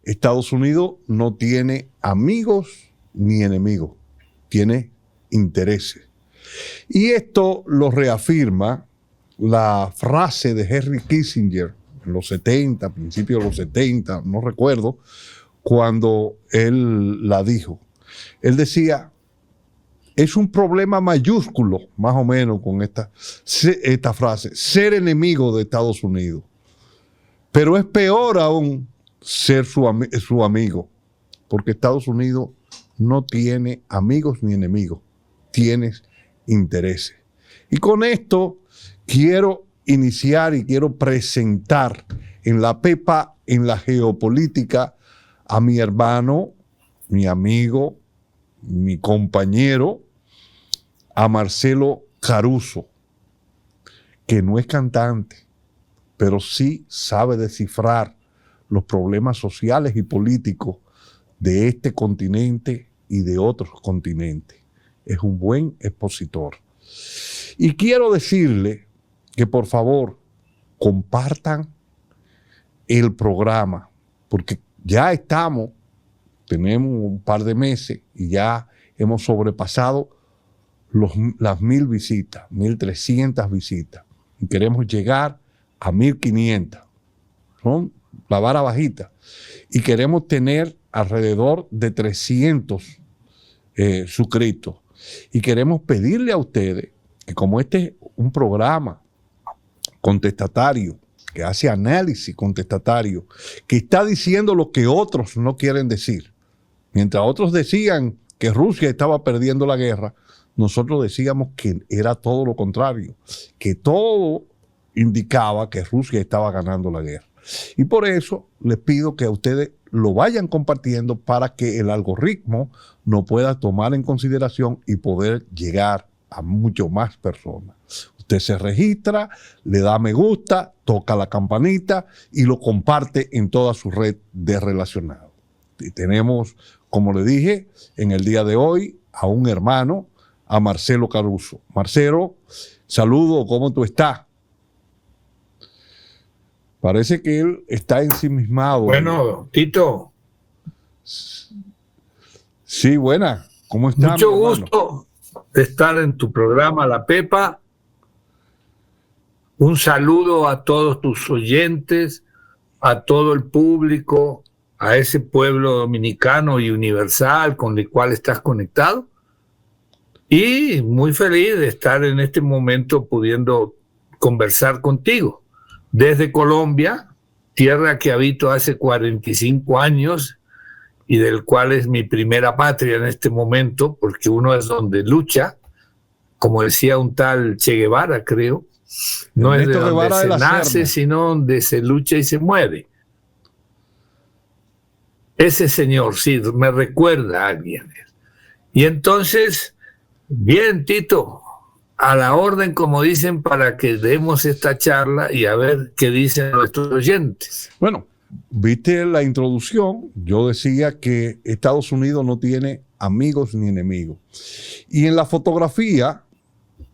Estados Unidos no tiene amigos ni enemigos, tiene intereses. Y esto lo reafirma la frase de Henry Kissinger en los 70, principios de los 70, no recuerdo, cuando él la dijo. Él decía, es un problema mayúsculo, más o menos con esta frase, ser enemigo de Estados Unidos. Pero es peor aún ser su amigo, porque Estados Unidos no tiene amigos ni enemigos, tiene intereses. Y con esto quiero iniciar y quiero presentar en la Pepa, en la geopolítica, a mi hermano, mi amigo, mi compañero, a Marcelo Caruso, que no es cantante, pero sí sabe descifrar los problemas sociales y políticos de este continente y de otros continentes. Es un buen expositor. Y quiero decirle que por favor compartan el programa, porque ya tenemos un par de meses y ya hemos sobrepasado las 1000 visitas, 1300 visitas. Y queremos llegar a 1500. Son la vara bajita. Y queremos tener alrededor de 300 suscritos. Y queremos pedirle a ustedes que, como este es un programa contestatario, que hace análisis contestatario, que está diciendo lo que otros no quieren decir. Mientras otros decían que Rusia estaba perdiendo la guerra, nosotros decíamos que era todo lo contrario, que todo indicaba que Rusia estaba ganando la guerra. Y por eso les pido que a ustedes lo vayan compartiendo para que el algoritmo nos pueda tomar en consideración y poder llegar a mucho más personas. Usted se registra, le da me gusta, toca la campanita y lo comparte en toda su red de relacionados. Y tenemos, como le dije, en el día de hoy a un hermano, a Marcelo Caruso. Marcelo, saludo, ¿cómo tú estás? Parece que él está ensimismado. Bueno, Tito. Sí, buena. ¿Cómo estás? Mucho gusto de estar en tu programa La Pepa. Un saludo a todos tus oyentes, a todo el público, a ese pueblo dominicano y universal con el cual estás conectado. Y muy feliz de estar en este momento pudiendo conversar contigo. Desde Colombia, tierra que habito hace 45 años y del cual es mi primera patria en este momento, porque uno es donde lucha, como decía un tal Che Guevara, creo. No es de donde se nace, sino donde se lucha y se muere. Ese señor, sí, me recuerda a alguien. Y entonces, bien, Tito, a la orden, como dicen, para que demos esta charla y a ver qué dicen nuestros oyentes. Bueno, viste la introducción, yo decía que Estados Unidos no tiene amigos ni enemigos. Y en la fotografía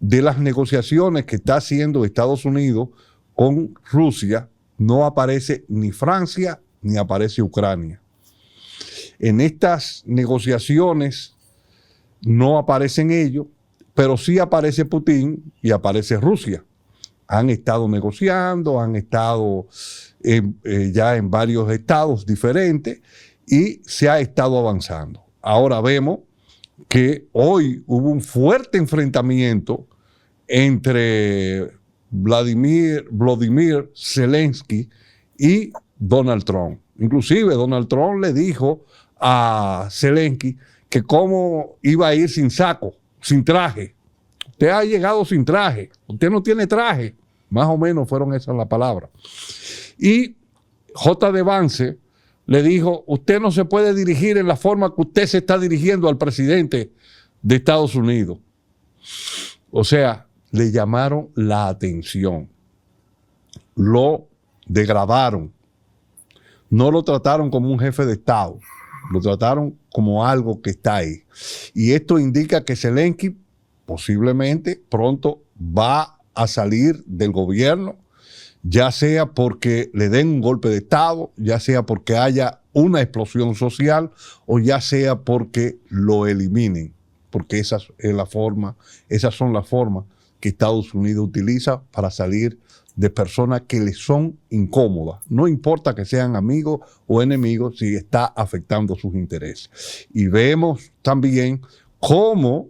de las negociaciones que está haciendo Estados Unidos con Rusia, no aparece ni Francia ni aparece Ucrania. En estas negociaciones no aparecen ellos, pero sí aparece Putin y aparece Rusia. Han estado negociando, han estado ya en varios estados diferentes y se ha estado avanzando. Ahora vemos que hoy hubo un fuerte enfrentamiento entre Vladimir Zelensky y Donald Trump. Inclusive Donald Trump le dijo a Zelensky que cómo iba a ir sin saco, sin traje. Usted ha llegado sin traje, usted no tiene traje. Más o menos fueron esas las palabras. Y J.D. Vance le dijo, usted no se puede dirigir en la forma que usted se está dirigiendo al presidente de Estados Unidos. O sea, le llamaron la atención. Lo degradaron. No lo trataron como un jefe de Estado. Lo trataron como algo que está ahí. Y esto indica que Zelensky posiblemente pronto va a salir del gobierno, ya sea porque le den un golpe de Estado, ya sea porque haya una explosión social o ya sea porque lo eliminen, porque esas son las formas que Estados Unidos utiliza para salir de personas que le son incómodas. No importa que sean amigos o enemigos, si está afectando sus intereses. Y vemos también cómo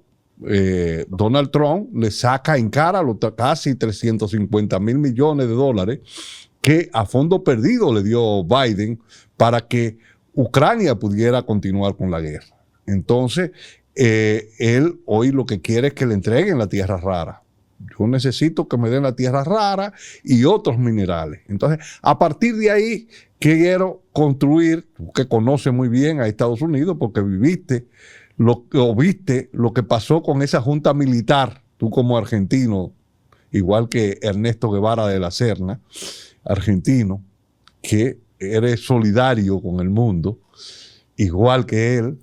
Donald Trump le saca en cara los casi 350 mil millones de dólares que a fondo perdido le dio Biden para que Ucrania pudiera continuar con la guerra. Entonces, él hoy lo que quiere es que le entreguen la tierra rara. Yo necesito que me den la tierra rara y otros minerales. Entonces, a partir de ahí, quiero construir, tú que conoces muy bien a Estados Unidos porque viste lo que pasó con esa junta militar, tú como argentino, igual que Ernesto Guevara de la Serna, argentino, que eres solidario con el mundo, igual que él.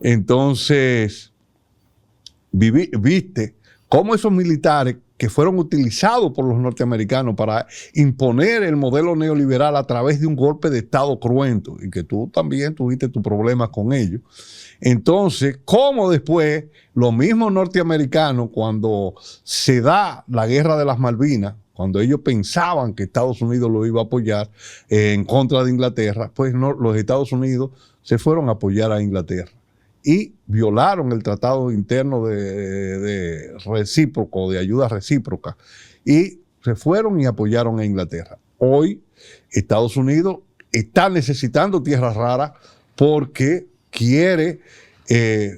Entonces, viste cómo esos militares que fueron utilizados por los norteamericanos para imponer el modelo neoliberal a través de un golpe de Estado cruento, y que tú también tuviste tus problemas con ellos. Entonces, cómo después los mismos norteamericanos, cuando se da la guerra de las Malvinas, cuando ellos pensaban que Estados Unidos lo iba a apoyar en contra de Inglaterra, pues no, los Estados Unidos se fueron a apoyar a Inglaterra y violaron el tratado interno de recíproco, de ayuda recíproca, y se fueron y apoyaron a Inglaterra. Hoy Estados Unidos está necesitando tierras raras porque quiere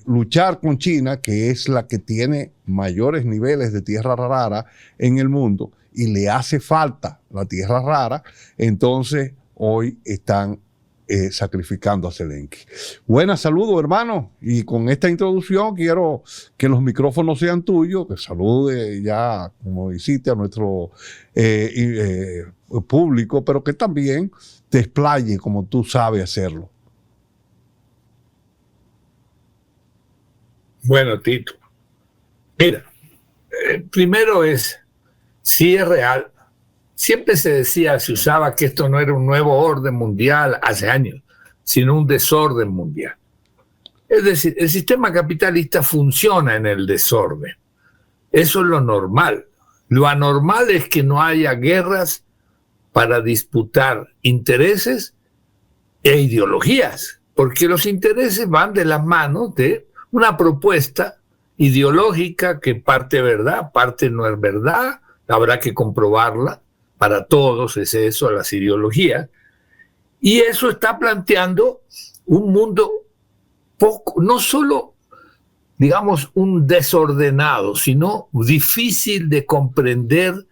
luchar con China, que es la que tiene mayores niveles de tierra rara en el mundo, y le hace falta la tierra rara. Entonces hoy están sacrificando a Zelensky. Buenas, saludos, hermano, y con esta introducción quiero que los micrófonos sean tuyos, que salude ya, como hiciste, a nuestro público, pero que también te explaye como tú sabes hacerlo. Bueno, Tito, mira, primero sí es real. Siempre se usaba que esto no era un nuevo orden mundial hace años, sino un desorden mundial. Es decir, el sistema capitalista funciona en el desorden. Eso es lo normal. Lo anormal es que no haya guerras para disputar intereses e ideologías, porque los intereses van de las manos de una propuesta ideológica que parte verdad, parte no es verdad, habrá que comprobarla. Para todos es eso, las ideologías. Y eso está planteando un mundo poco, no solo, digamos, un desordenado, sino difícil de comprender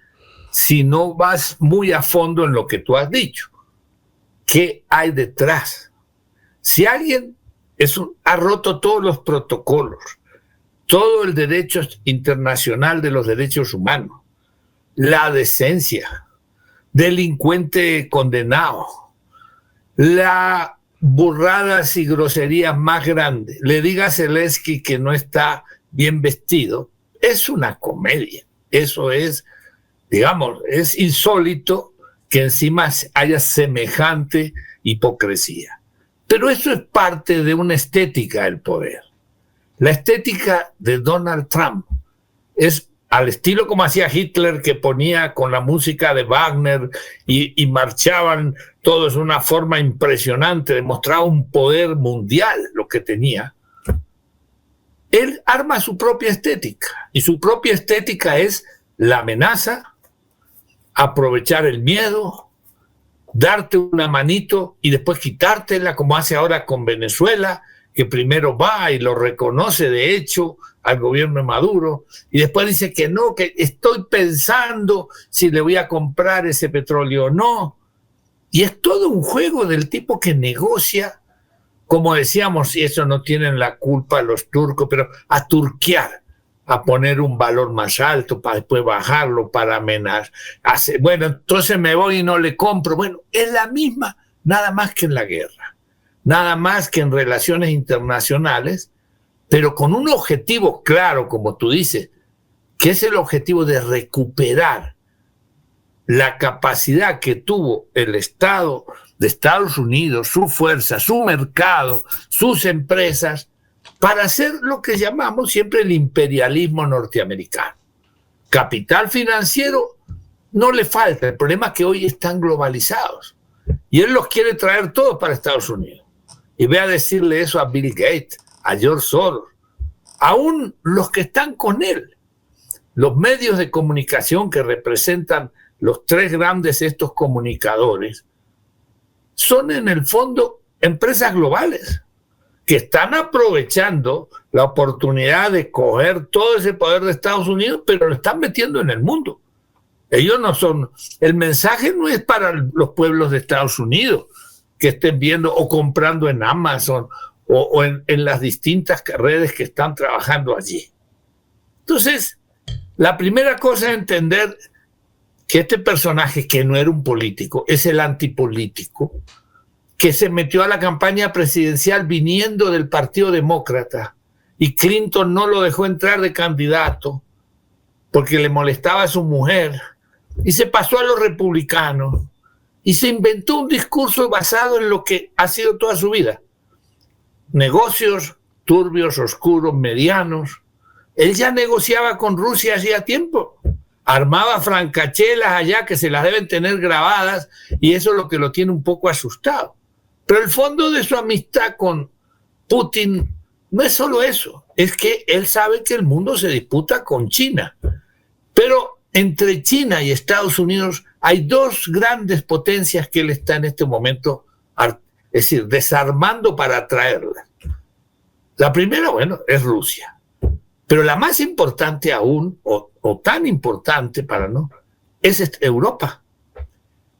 si no vas muy a fondo en lo que tú has dicho. ¿Qué hay detrás? Si alguien ha roto todos los protocolos, todo el derecho internacional de los derechos humanos, la decencia, delincuente condenado, la burradas y groserías más grandes, le diga a Zelensky que no está bien vestido, es una comedia. Eso es, digamos, es insólito que encima haya semejante hipocresía. Pero eso es parte de una estética del poder. La estética de Donald Trump es al estilo como hacía Hitler, que ponía con la música de Wagner y marchaban todos de una forma impresionante, demostraba un poder mundial lo que tenía. Él arma su propia estética, y su propia estética es la amenaza, aprovechar el miedo, darte una manito y después quitártela, como hace ahora con Venezuela, que primero va y lo reconoce de hecho al gobierno de Maduro, y después dice que no, que estoy pensando si le voy a comprar ese petróleo o no. Y es todo un juego del tipo que negocia, como decíamos, y eso no tienen la culpa los turcos, pero a turquear, a poner un valor más alto para después bajarlo, para amenazar. Bueno, entonces me voy y no le compro. Bueno, es la misma, nada más que en la guerra, nada más que en relaciones internacionales, pero con un objetivo claro, como tú dices, que es el objetivo de recuperar la capacidad que tuvo el Estado de Estados Unidos, su fuerza, su mercado, sus empresas, para hacer lo que llamamos siempre el imperialismo norteamericano. Capital financiero no le falta, el problema es que hoy están globalizados y él los quiere traer todos para Estados Unidos. Y ve a decirle eso a Bill Gates, a George Soros, aún los que están con él. Los medios de comunicación que representan los tres grandes estos comunicadores son en el fondo empresas globales que están aprovechando la oportunidad de coger todo ese poder de Estados Unidos, pero lo están metiendo en el mundo. Ellos no son, el mensaje no es para los pueblos de Estados Unidos que estén viendo o comprando en Amazon o en las distintas redes que están trabajando allí. Entonces, la primera cosa es entender que este personaje, que no era un político, es el antipolítico, que se metió a la campaña presidencial viniendo del Partido Demócrata y Clinton no lo dejó entrar de candidato porque le molestaba a su mujer y se pasó a los republicanos y se inventó un discurso basado en lo que ha sido toda su vida. Negocios turbios, oscuros, medianos. Él ya negociaba con Rusia hacía tiempo. Armaba francachelas allá que se las deben tener grabadas y eso es lo que lo tiene un poco asustado. Pero el fondo de su amistad con Putin no es solo eso, es que él sabe que el mundo se disputa con China. Pero entre China y Estados Unidos hay dos grandes potencias que él está en este momento, es decir, desarmando para atraerlas. La primera, bueno, es Rusia. Pero la más importante aún, o tan importante para no, es Europa.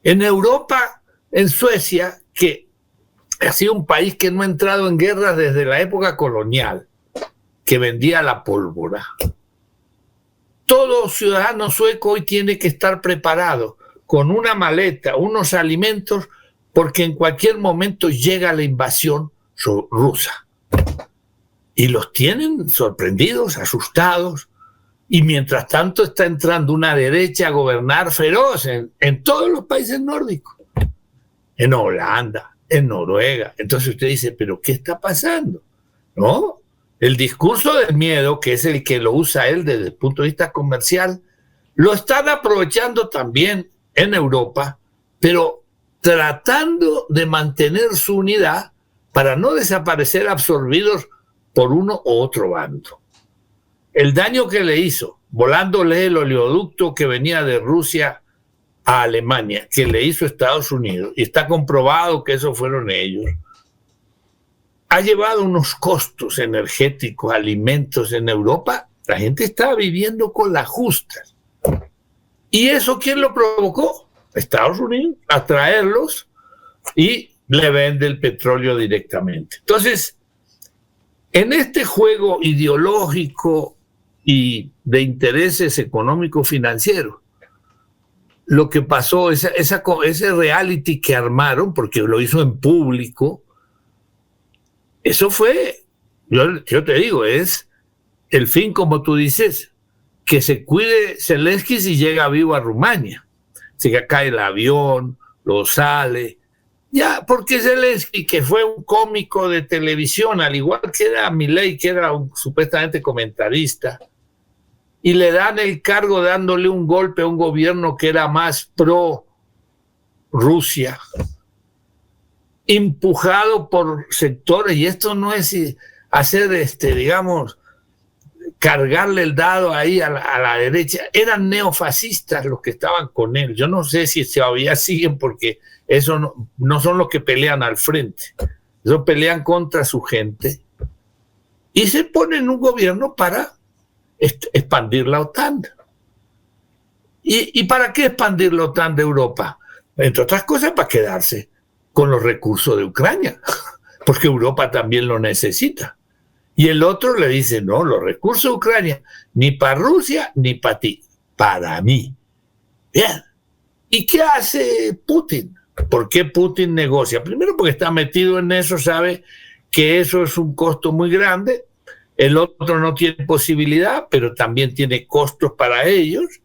En Europa, en Suecia, que ha sido un país que no ha entrado en guerra desde la época colonial, que vendía la pólvora. Todo ciudadano sueco hoy tiene que estar preparado con una maleta, unos alimentos, porque en cualquier momento llega la invasión rusa. Y los tienen sorprendidos, asustados, y mientras tanto está entrando una derecha a gobernar feroz en todos los países nórdicos, en Holanda, en Noruega. Entonces usted dice, ¿pero qué está pasando? ¿No? El discurso del miedo, que es el que lo usa él desde el punto de vista comercial, lo están aprovechando también en Europa, pero tratando de mantener su unidad para no desaparecer absorbidos por uno u otro bando. El daño que le hizo, volándole el oleoducto que venía de Rusia a Alemania, que le hizo Estados Unidos, y está comprobado que eso fueron ellos, ha llevado unos costos energéticos, alimentos en Europa. La gente está viviendo con las justas. ¿Y eso quién lo provocó? Estados Unidos, a traerlos y le vende el petróleo directamente. Entonces, en este juego ideológico y de intereses económicos financieros, lo que pasó, ese reality que armaron, porque lo hizo en público, eso fue, yo te digo, es el fin, como tú dices, que se cuide Zelensky si llega vivo a Rumania. Si cae el avión, lo sale. Ya, porque Zelensky, que fue un cómico de televisión, al igual que era Milei, que era un supuestamente comentarista, y le dan el cargo dándole un golpe a un gobierno que era más pro Rusia, empujado por sectores, y esto no es hacer, digamos, cargarle el dado ahí a la derecha. Eran neofascistas los que estaban con él. Yo no sé si todavía siguen, porque eso no son los que pelean al frente. Ellos pelean contra su gente y se ponen un gobierno para expandir la OTAN. ¿Y para qué expandir la OTAN de Europa? Entre otras cosas, para quedarse con los recursos de Ucrania, porque Europa también lo necesita. Y el otro le dice, no, los recursos de Ucrania, ni para Rusia, ni para ti, para mí. Bien. ¿Y qué hace Putin? ¿Por qué Putin negocia? Primero porque está metido en eso, sabe que eso es un costo muy grande. El otro no tiene posibilidad, pero también tiene costos para ellos.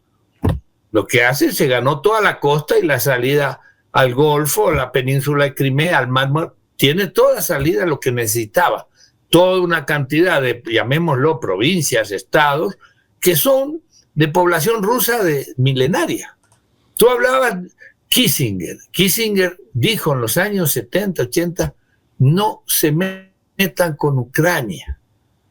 Lo que hace, se ganó toda la costa y la salida al Golfo, a la península de Crimea, al Mar Muerto. Tiene toda salida lo que necesitaba. Toda una cantidad de, llamémoslo, provincias, estados, que son de población rusa milenaria. Tú hablabas Kissinger. Kissinger dijo en los años 70, 80, no se metan con Ucrania.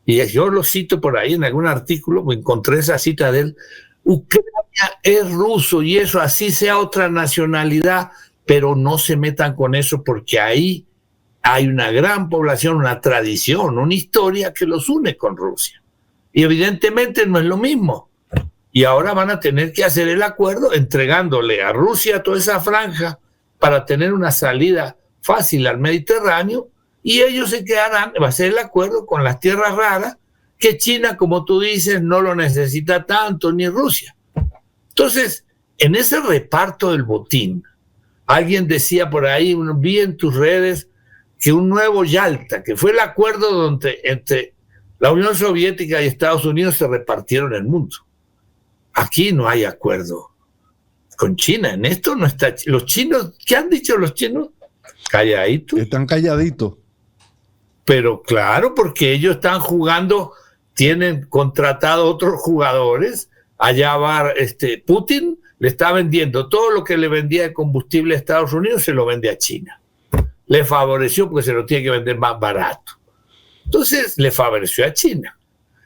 Y yo lo cito por ahí en algún artículo, encontré esa cita de él. Ucrania es ruso y eso, así sea otra nacionalidad, pero no se metan con eso porque ahí hay una gran población, una tradición, una historia que los une con Rusia. Y evidentemente no es lo mismo. Y ahora van a tener que hacer el acuerdo entregándole a Rusia toda esa franja para tener una salida fácil al Mediterráneo, y ellos se quedarán, va a ser el acuerdo con las tierras raras, que China, como tú dices, no lo necesita tanto, ni Rusia. Entonces, en ese reparto del botín, alguien decía por ahí, vi en tus redes, que un nuevo Yalta, que fue el acuerdo entre la Unión Soviética y Estados Unidos, se repartieron el mundo. Aquí no hay acuerdo con China, en esto no está. Los chinos, ¿qué han dicho los chinos? Calladitos. Están calladitos. Pero claro, porque ellos están jugando, tienen contratado otros jugadores. Allá va Putin, le está vendiendo todo lo que le vendía de combustible a Estados Unidos, se lo vende a China. Le favoreció porque se lo tiene que vender más barato. Entonces, le favoreció a China.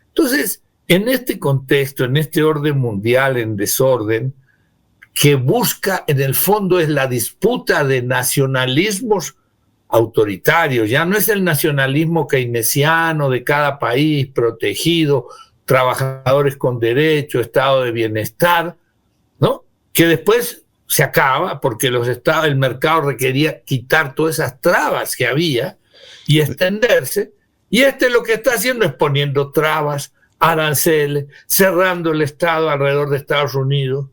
Entonces, en este contexto, en este orden mundial en desorden, que busca, en el fondo, es la disputa de nacionalismos autoritarios. Ya no es el nacionalismo keynesiano de cada país protegido, trabajadores con derecho, estado de bienestar, ¿no? Que después se acaba porque el mercado requería quitar todas esas trabas que había y extenderse. Y lo que está haciendo es poniendo trabas, aranceles, cerrando el Estado alrededor de Estados Unidos.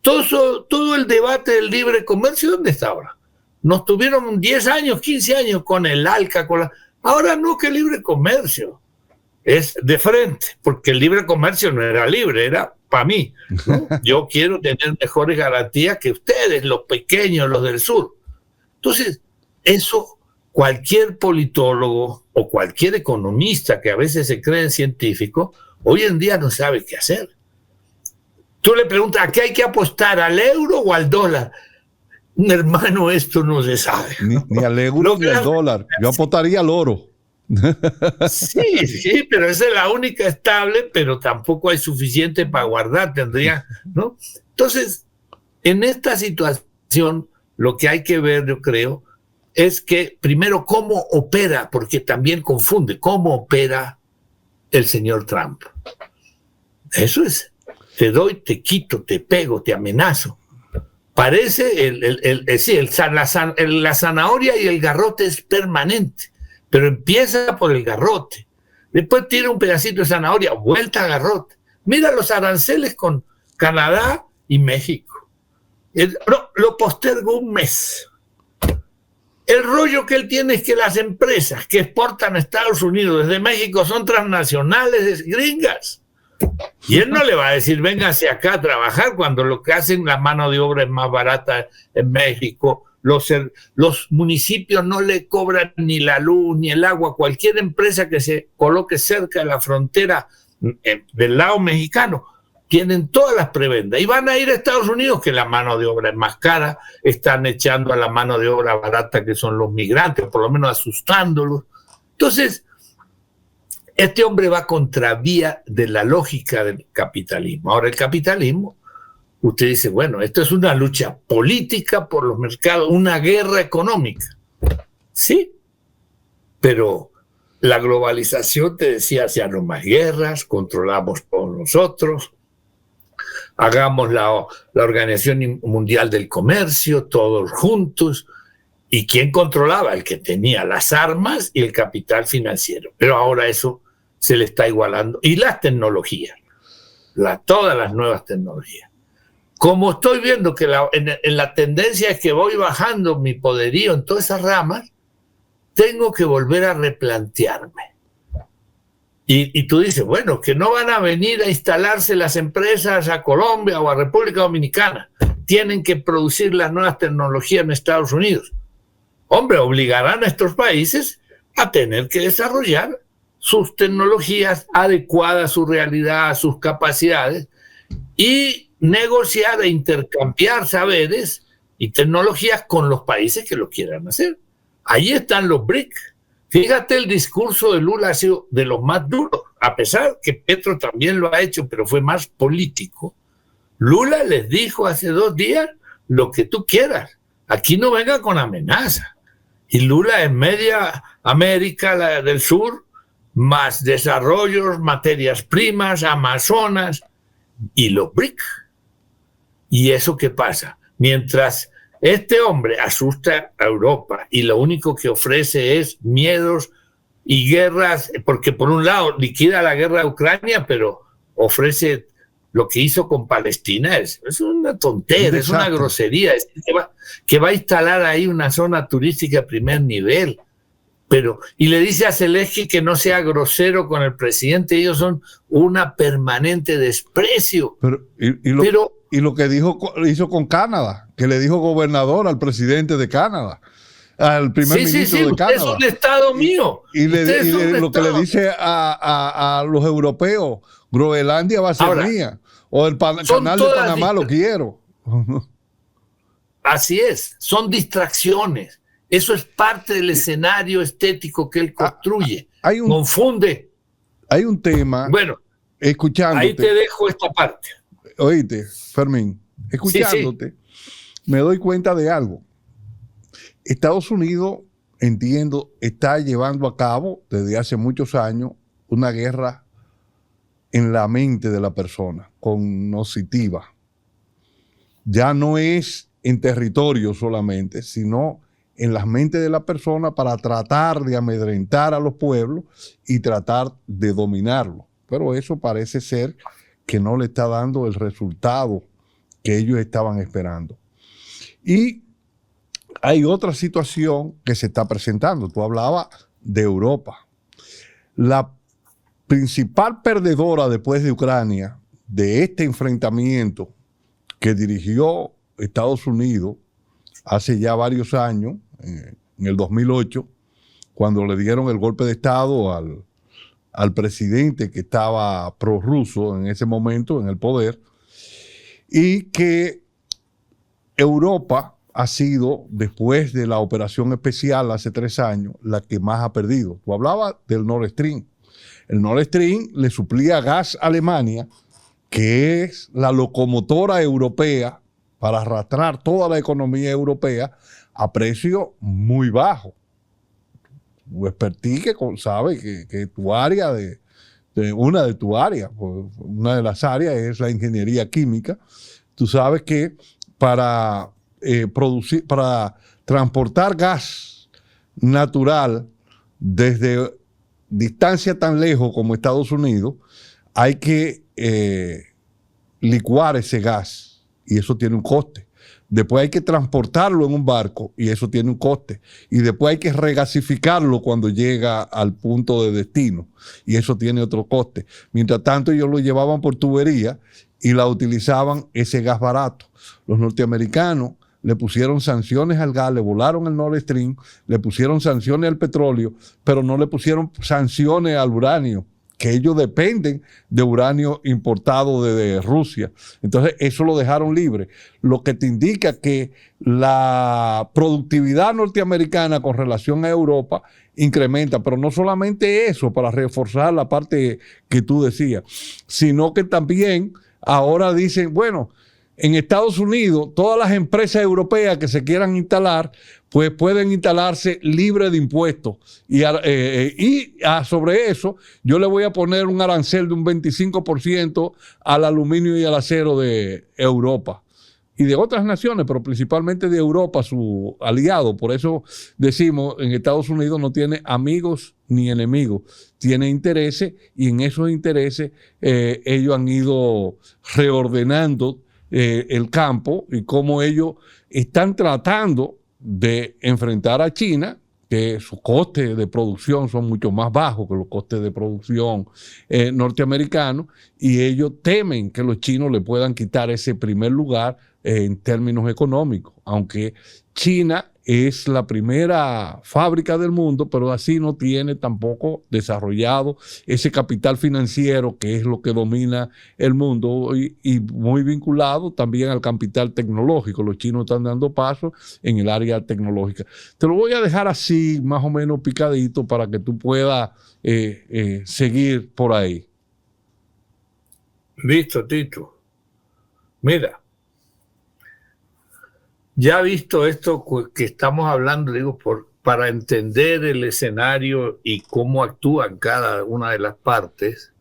Todo el debate del libre comercio, ¿dónde está ahora? Nos tuvieron 10 años, 15 años con el ALCA, ahora no, que libre comercio. Es de frente, porque el libre comercio no era libre, era para mí, ¿no? Yo quiero tener mejores garantías que ustedes, los pequeños, los del sur. Entonces, eso cualquier politólogo o cualquier economista que a veces se cree científico, hoy en día no sabe qué hacer. Tú le preguntas, ¿a qué hay que apostar? ¿Al euro o al dólar? Hermano, esto no se sabe. Ni al euro ni al dólar. Yo apostaría al oro. Sí, pero esa es la única estable, pero tampoco hay suficiente para guardar, tendría, ¿no? Entonces, en esta situación, lo que hay que ver, yo creo, es que primero cómo opera, porque también confunde, cómo opera el señor Trump. Eso es, te doy, te quito, te pego, te amenazo. Parece, la zanahoria y el garrote es permanente, pero empieza por el garrote. Después tira un pedacito de zanahoria, vuelta a garrote. Mira los aranceles con Canadá y México. Lo postergo un mes. El rollo que él tiene es que las empresas que exportan a Estados Unidos desde México son transnacionales, gringas. Y él no le va a decir, véngase acá a trabajar, cuando lo que hacen, la mano de obra es más barata en México. Los municipios no le cobran ni la luz ni el agua. Cualquier empresa que se coloque cerca de la frontera del lado mexicano, tienen todas las prebendas. Y van a ir a Estados Unidos, que la mano de obra es más cara, están echando a la mano de obra barata, que son los migrantes, por lo menos asustándolos. Entonces, este hombre va contravía de la lógica del capitalismo. Ahora, el capitalismo, usted dice, bueno, esto es una lucha política por los mercados, una guerra económica. Sí, pero la globalización, te decía, ya no más guerras, controlamos todos nosotros, hagamos la Organización Mundial del Comercio, todos juntos. ¿Y quién controlaba? El que tenía las armas y el capital financiero. Pero ahora eso se le está igualando. Y las tecnologías, todas las nuevas tecnologías. Como estoy viendo que en la tendencia es que voy bajando mi poderío en todas esas ramas, tengo que volver a replantearme. Y tú dices, bueno, que no van a venir a instalarse las empresas a Colombia o a República Dominicana. tienen que producir las nuevas tecnologías en Estados Unidos. Hombre, obligarán a estos países a tener que desarrollar sus tecnologías adecuadas a su realidad, a sus capacidades, y negociar e intercambiar saberes y tecnologías con los países que lo quieran hacer. Ahí están los BRIC. Fíjate, el discurso de Lula ha sido de los más duros, a pesar que Petro también lo ha hecho, pero fue más político. Lula les dijo hace 2 días: lo que tú quieras, aquí no venga con amenaza. Y Lula en media América del Sur, más desarrollos, materias primas, Amazonas y los BRIC. ¿Y eso qué pasa? Mientras este hombre asusta a Europa y lo único que ofrece es miedos y guerras, porque por un lado liquida la guerra de Ucrania, pero ofrece lo que hizo con Palestina, es una tontera, es una grosería, es que va a instalar ahí una zona turística de primer nivel. Y le dice a Zelensky que no sea grosero con el presidente. Ellos son una permanente desprecio. Y lo que hizo con Canadá, que le dijo gobernador al presidente de Canadá, al primer ministro de Canadá. Es un estado mío. Y lo que le dice a los europeos: Groenlandia va a ser mía, o el canal de Panamá lo quiero. Así es, son distracciones. Eso es parte del escenario estético que él construye. Confunde. Hay un tema. Bueno, escuchándote. Ahí te dejo esta parte. Oíste, Fermín, escuchándote, me doy cuenta de algo. Estados Unidos, entiendo, está llevando a cabo desde hace muchos años una guerra en la mente de la persona, cognitiva. Ya no es en territorio solamente, sino en las mentes de la persona, para tratar de amedrentar a los pueblos y tratar de dominarlos. Pero eso parece ser que no le está dando el resultado que ellos estaban esperando. Y hay otra situación que se está presentando. Tú hablabas de Europa. La principal perdedora después de Ucrania de este enfrentamiento que dirigió Estados Unidos hace ya varios años, en el 2008, cuando le dieron el golpe de Estado al presidente que estaba prorruso en ese momento en el poder, y que Europa ha sido, después de la operación especial hace 3 años, la que más ha perdido. Tú hablabas del Nord Stream. El Nord Stream le suplía gas a Alemania, que es la locomotora europea para arrastrar toda la economía europea a precio muy bajo. Tu expertise que sabe que tu área una de tu áreas, una de las áreas es la ingeniería química. Tú sabes que para transportar gas natural desde distancia tan lejos como Estados Unidos, hay que licuar ese gas, y eso tiene un coste. Después hay que transportarlo en un barco, y eso tiene un coste. Y después hay que regasificarlo cuando llega al punto de destino, y eso tiene otro coste. Mientras tanto, ellos lo llevaban por tubería y la utilizaban ese gas barato. Los norteamericanos le pusieron sanciones al gas, le volaron el Nord Stream, le pusieron sanciones al petróleo, pero no le pusieron sanciones al uranio, que ellos dependen de uranio importado desde Rusia. Entonces, eso lo dejaron libre, lo que te indica que la productividad norteamericana con relación a Europa incrementa, pero no solamente eso, para reforzar la parte que tú decías, sino que también ahora dicen, bueno, en Estados Unidos, todas las empresas europeas que se quieran instalar, pues pueden instalarse libre de impuestos. Y sobre eso, yo le voy a poner un arancel de un 25% al aluminio y al acero de Europa. Y de otras naciones, pero principalmente de Europa, su aliado. Por eso decimos, en Estados Unidos no tiene amigos ni enemigos, tiene intereses, y en esos intereses ellos han ido reordenando el campo, y cómo ellos están tratando de enfrentar a China, que sus costes de producción son mucho más bajos que los costes de producción norteamericanos, y ellos temen que los chinos le puedan quitar ese primer lugar en términos económicos, aunque China es la primera fábrica del mundo, pero así no tiene tampoco desarrollado ese capital financiero que es lo que domina el mundo y muy vinculado también al capital tecnológico. Los chinos están dando pasos en el área tecnológica. Te lo voy a dejar así más o menos picadito para que tú puedas seguir por ahí. Listo, Tito. Mira, ya visto esto que estamos hablando, digo, para entender el escenario y cómo actúan cada una de las partes,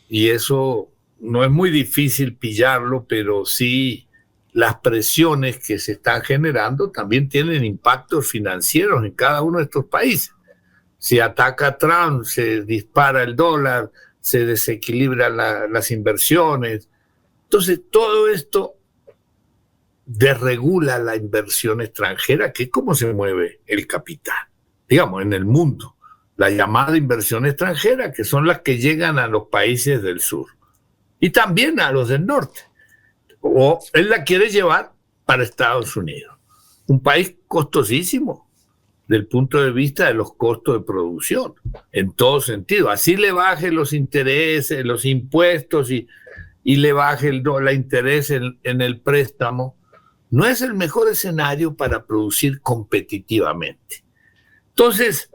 y eso no es muy difícil pillarlo, pero sí las presiones que se están generando también tienen impactos financieros en cada uno de estos países. Si ataca Trump, se dispara el dólar, se desequilibran las inversiones. Entonces, todo esto desregula la inversión extranjera, que es como se mueve el capital, digamos, en el mundo. La llamada inversión extranjera, que son las que llegan a los países del sur y también a los del norte. O él la quiere llevar para Estados Unidos, un país costosísimo del punto de vista de los costos de producción, en todo sentido. Así le baje los intereses, los impuestos y le baje el interés en el préstamo, no es el mejor escenario para producir competitivamente. Entonces,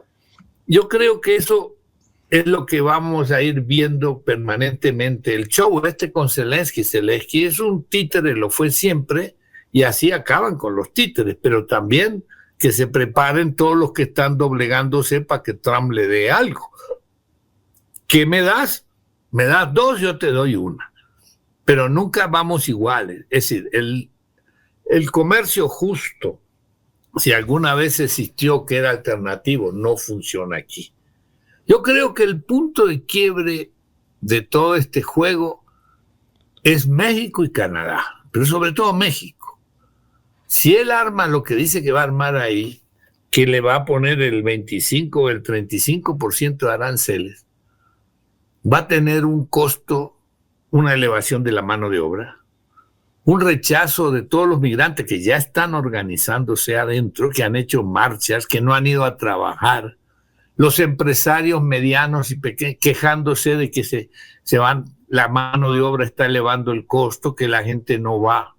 yo creo que eso es lo que vamos a ir viendo permanentemente. El show con Zelensky es un títere, lo fue siempre, y así acaban con los títeres, pero también que se preparen todos los que están doblegándose para que Trump le dé algo. ¿Qué me das? Me das 2, yo te doy 1. Pero nunca vamos iguales. Es decir, el comercio justo, si alguna vez existió que era alternativo, no funciona aquí. Yo creo que el punto de quiebre de todo este juego es México y Canadá, pero sobre todo México. Si él arma lo que dice que va a armar ahí, que le va a poner el 25 o el 35% de aranceles, va a tener un costo, una elevación de la mano de obra, un rechazo de todos los migrantes que ya están organizándose adentro, que han hecho marchas, que no han ido a trabajar, los empresarios medianos y pequeños quejándose de que se van, la mano de obra está elevando el costo, que la gente no va.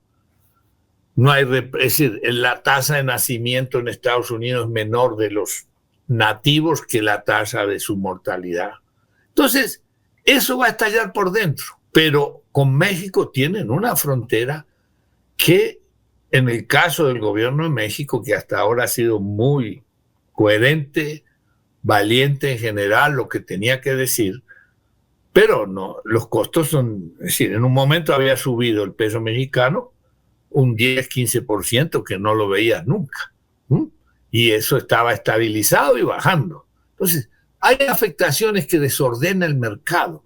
No hay, es decir, la tasa de nacimiento en Estados Unidos es menor de los nativos que la tasa de su mortalidad. Entonces, eso va a estallar por dentro, pero con México tienen una frontera que, en el caso del gobierno de México, que hasta ahora ha sido muy coherente, valiente en general, lo que tenía que decir, pero no, los costos son, es decir, en un momento había subido el peso mexicano un 10-15%, que no lo veías nunca, y eso estaba estabilizado y bajando. Entonces, hay afectaciones que desordena el mercado,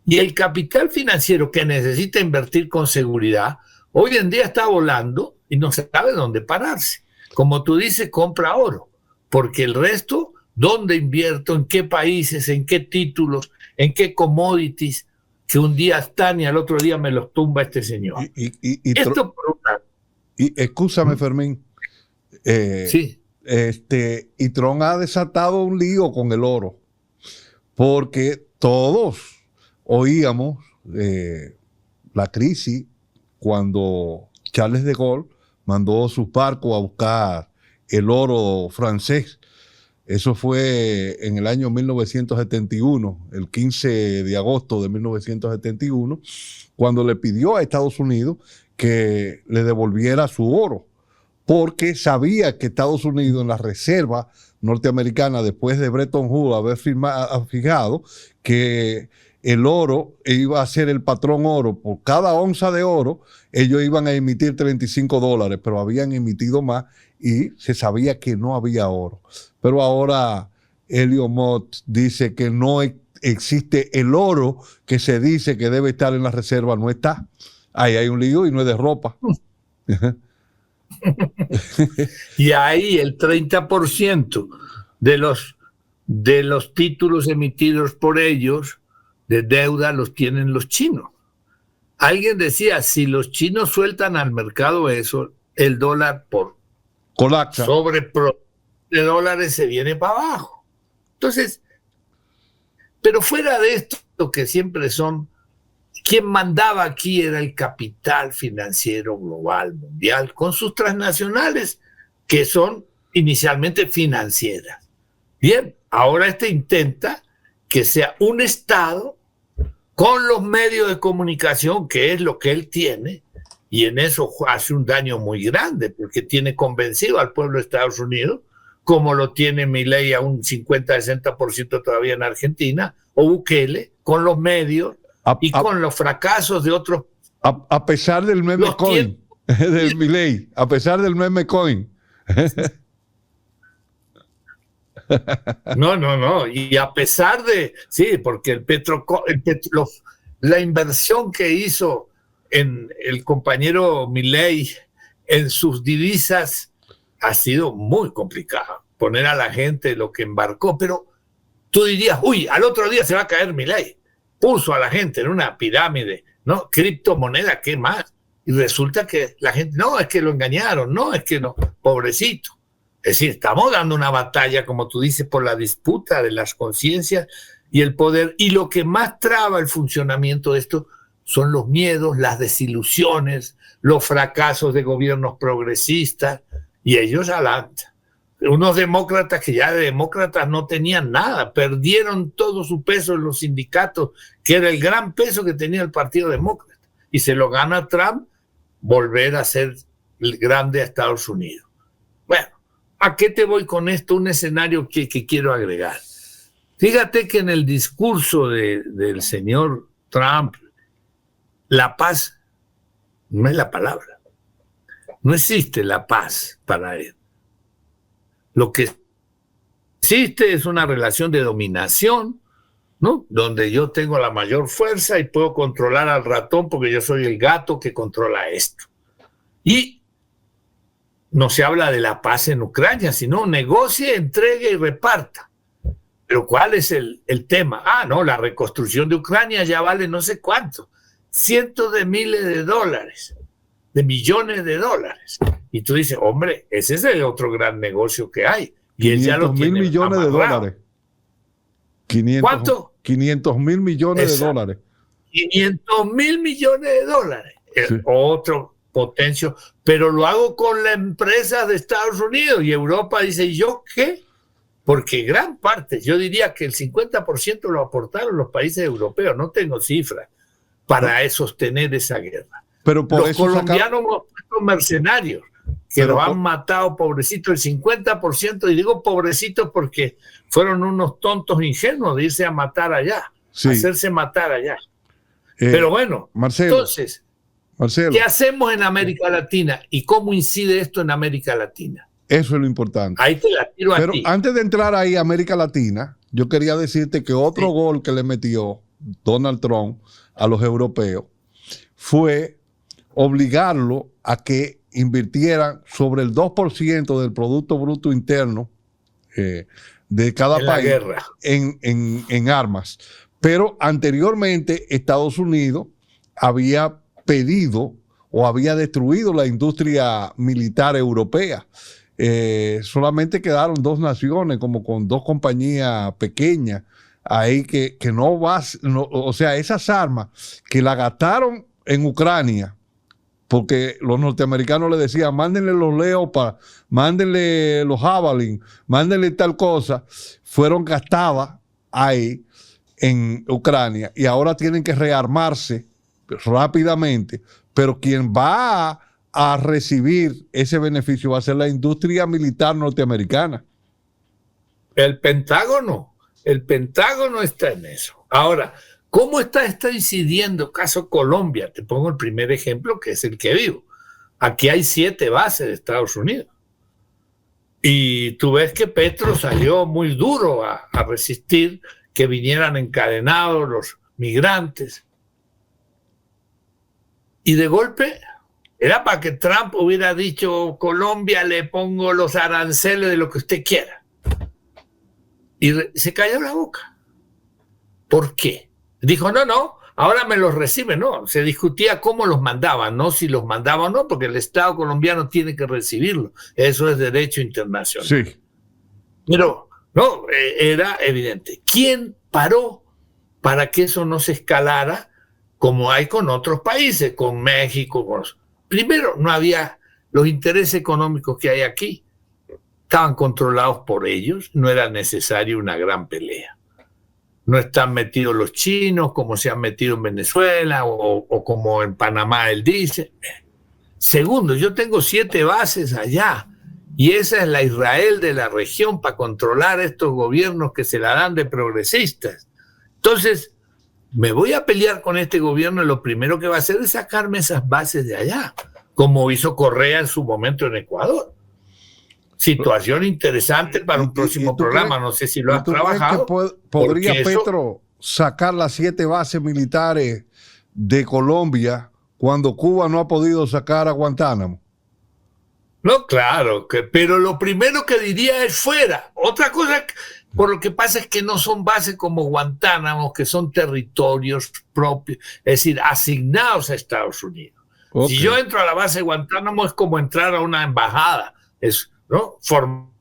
y el capital financiero que necesita invertir con seguridad, hoy en día está volando y no sabe dónde pararse. Como tú dices, compra oro, porque el resto, ¿dónde invierto? ¿En qué países? ¿En qué títulos? ¿En qué commodities? Que un día están y al otro día me los tumba este señor. Esto por una... Excúsame, Fermín. Sí. Y Trump ha desatado un lío con el oro, porque todos oíamos la crisis cuando Charles de Gaulle mandó sus barcos a buscar el oro francés. Eso fue en el año 1971, el 15 de agosto de 1971, cuando le pidió a Estados Unidos que le devolviera su oro, porque sabía que Estados Unidos en la reserva norteamericana, después de Bretton Woods haber fijado que el oro iba a ser el patrón oro, por cada onza de oro ellos iban a emitir $35, pero habían emitido más y se sabía que no había oro. Pero ahora Elliot Mott dice que no existe el oro que se dice que debe estar en la reserva, no está. Ahí hay un lío y no es de ropa. Y ahí el 30% de los títulos emitidos por ellos de deuda los tienen los chinos. Alguien decía, si los chinos sueltan al mercado eso, el dólar por colapsa. De dólares se viene para abajo. Entonces, pero fuera de esto que siempre son, quien mandaba aquí era el capital financiero global mundial con sus transnacionales que son inicialmente financieras. Bien, ahora intenta que sea un Estado con los medios de comunicación, que es lo que él tiene, y en eso hace un daño muy grande, porque tiene convencido al pueblo de Estados Unidos, como lo tiene Milei a un 50-60% todavía en Argentina, o Bukele, con los medios y con los fracasos de otros. A pesar del meme coin, de Milei, a pesar del meme coin. No, y a pesar de, sí, porque la inversión que hizo en el compañero Milei en sus divisas ha sido muy complicado. Poner a la gente lo que embarcó, pero tú dirías, uy, al otro día se va a caer Milei. Puso a la gente en una pirámide, ¿no? Criptomoneda, ¿qué más? Y resulta que la gente, no, es que lo engañaron, no, es que no, pobrecito. Es decir, estamos dando una batalla, como tú dices, por la disputa de las conciencias y el poder. Y lo que más traba el funcionamiento de esto son los miedos, las desilusiones, los fracasos de gobiernos progresistas, y ellos adelante. Unos demócratas que ya de demócratas no tenían nada, perdieron todo su peso en los sindicatos, que era el gran peso que tenía el Partido Demócrata, y se lo gana Trump, volver a ser grande a Estados Unidos. Bueno, ¿a qué te voy con esto? Un escenario que quiero agregar. Fíjate que en el discurso del señor Trump, la paz no es la palabra. No existe la paz para él. Lo que existe es una relación de dominación, ¿no? Donde yo tengo la mayor fuerza y puedo controlar al ratón porque yo soy el gato que controla esto. Y no se habla de la paz en Ucrania, sino negocie, entregue y reparta. Pero ¿cuál es el tema? No, la reconstrucción de Ucrania ya vale no sé cuánto. Cientos de miles de dólares, de millones de dólares. Y tú dices, hombre, ese es el otro gran negocio que hay. Y él ya lo tiene 500 mil millones de dólares. ¿Cuánto? 500 mil millones de dólares. 500 mil millones de dólares. Sí. Otro potencio. Pero lo hago con la empresa de Estados Unidos. Y Europa dice, ¿y yo qué? Porque gran parte, yo diría que el 50% lo aportaron los países europeos. No tengo cifras para sostener esa guerra. Pero por los eso colombianos son mercenarios que lo han matado, pobrecitos, el 50%, y digo pobrecitos porque fueron unos tontos ingenuos de irse a matar allá, hacerse matar allá. Pero bueno, Marcelo, entonces, ¿qué hacemos en América Latina y cómo incide esto en América Latina? Eso es lo importante. Ahí te la tiro a ti. Pero antes de entrar ahí a América Latina, yo quería decirte que otro gol que le metió Donald Trump a los europeos fue obligarlo a que invirtieran sobre el 2% del Producto Bruto Interno de cada país en armas. Pero anteriormente Estados Unidos había pedido o había destruido la industria militar europea. Solamente quedaron 2 naciones, como con 2 compañías pequeñas ahí que no vas, o sea, esas armas que la gastaron en Ucrania, porque los norteamericanos le decían, mándenle los Leopard, mándenle los Javelin, mándenle tal cosa, fueron gastadas ahí en Ucrania y ahora tienen que rearmarse rápidamente, pero quien va a recibir ese beneficio va a ser la industria militar norteamericana. El Pentágono está en eso. Ahora, ¿cómo está incidiendo? Caso Colombia, te pongo el primer ejemplo, que es el que vivo. Aquí hay 7 bases de Estados Unidos. Y tú ves que Petro salió muy duro a resistir que vinieran encadenados los migrantes. Y de golpe era para que Trump hubiera dicho, Colombia, le pongo los aranceles de lo que usted quiera. Y se cayó la boca. ¿Por qué? Dijo, no, ahora me los recibe, no. Se discutía cómo los mandaban, no si los mandaban o no, porque el Estado colombiano tiene que recibirlo. Eso es derecho internacional. Sí. Pero no, era evidente. ¿Quién paró para que eso no se escalara como hay con otros países, con México? Primero, no había los intereses económicos que hay aquí. Estaban controlados por ellos, no era necesario una gran pelea. No están metidos los chinos como se han metido en Venezuela o como en Panamá él dice. Segundo, yo tengo 7 bases allá y esa es la Israel de la región para controlar estos gobiernos que se la dan de progresistas. Entonces, me voy a pelear con este gobierno y lo primero que va a hacer es sacarme esas bases de allá, como hizo Correa en su momento en Ecuador. Situación interesante para un próximo programa, no sé si lo has trabajado. ¿Podría Petro sacar las 7 bases militares de Colombia cuando Cuba no ha podido sacar a Guantánamo? No, claro, pero lo primero que diría es fuera. Otra cosa, por lo que pasa es que no son bases como Guantánamo, que son territorios propios, es decir, asignados a Estados Unidos. Okay. Si yo entro a la base de Guantánamo es como entrar a una embajada, es, ¿no? Formalmente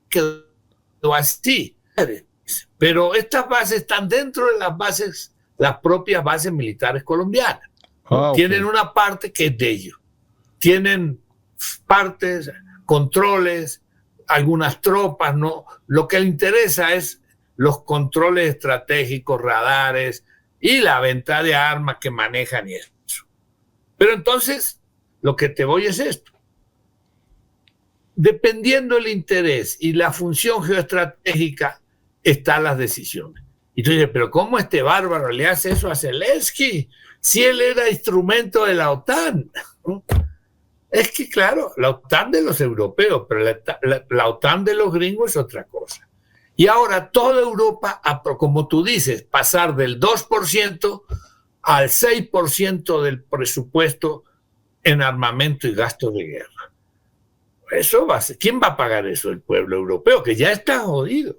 quedó así. Pero estas bases están dentro de las bases, las propias bases militares colombianas. Okay. Tienen una parte que es de ellos. Tienen partes, controles, algunas tropas, ¿no? Lo que le interesa es los controles estratégicos, radares y la venta de armas que manejan y eso. Pero entonces, lo que te voy es esto. Dependiendo del interés y la función geoestratégica, están las decisiones. Y tú dices, pero ¿cómo este bárbaro le hace eso a Zelensky? Si él era instrumento de la OTAN. Es que, claro, la OTAN de los europeos, pero la OTAN de los gringos es otra cosa. Y ahora toda Europa, como tú dices, pasar del 2% al 6% del presupuesto en armamento y gasto de guerra. Eso va a ser. ¿Quién va a pagar eso? El pueblo europeo, que ya está jodido.